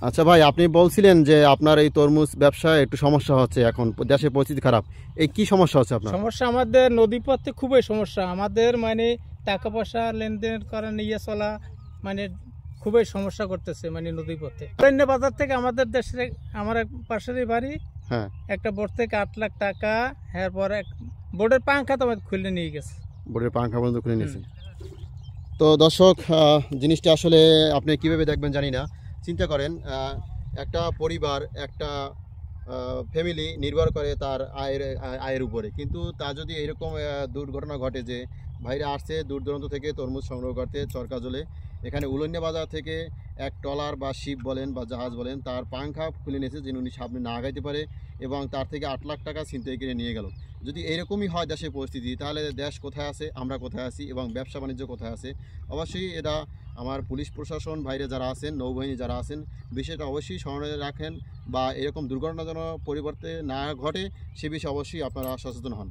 আচ্ছা ভাই, আপনি বলছিলেন যে আপনার এই তরমুজ ব্যবসায় একটু সমস্যা হচ্ছে, এখন দেশের পরিস্থিতি খারাপ। এই কি সমস্যা হচ্ছে আপনার? সমস্যা আমাদের নদীপথে খুবই সমস্যা আমাদের, মানে টাকা পয়সা লেনদেন করা নিয়ে চলা, মানে খুবই সমস্যা করতেছে, মানে নদীপথে। অন্য বাজার থেকে আমাদের দেশের আমার এক পাশেরই বাড়ি, হ্যাঁ, একটা বোর্ড থেকে 8 লাখ টাকা, এরপর এক বোর্ডের পাংখা তো আমাদের খুলে নিয়ে গেছে। বোর্ডের পাংখা বন্ধ করে হুম। নিয়েছে। তো দর্শক, জিনিসটা আসলে আপনি কিভাবে দেখবেন জানি না। চিন্তা করেন, একটা পরিবার, একটা ফ্যামিলি নির্ভর করে তার আয়ের উপরে, কিন্তু তা যদি এরকম দুর্ঘটনা ঘটে যে ভাইরা আসছে দূর দূরান্ত থেকে তরমুজ সংগ্রহ করতে চরকাজলে, এখানে উলন্যা বাজার থেকে এক ট্রলার বা শিপ বলেন বা জাহাজ বলেন, তার পাংখা খুলে নিয়েছে যেন উনি সামনে না আগাইতে পারে, এবং তার থেকে 8 লাখ টাকা ছিনতাই করে নিয়ে গেল। যদি এরকমই হয় দেশের পরিস্থিতি, তাহলে দেশ কোথায় আছে, আমরা কোথায় আছি, এবং ব্যবসা বাণিজ্য কোথায় আছে? অবশ্যই এটা আমার পুলিশ প্রশাসন ভাইরে যারা আছেন, নৌবাহিনী যারা আছেন, বিষয়টা অবশ্যই স্মরণে রাখেন, বা এরকম দুর্ঘটনা যেন পরিবর্তে না ঘটে সে বিষয়ে অবশ্যই আপনারা সচেতন হন।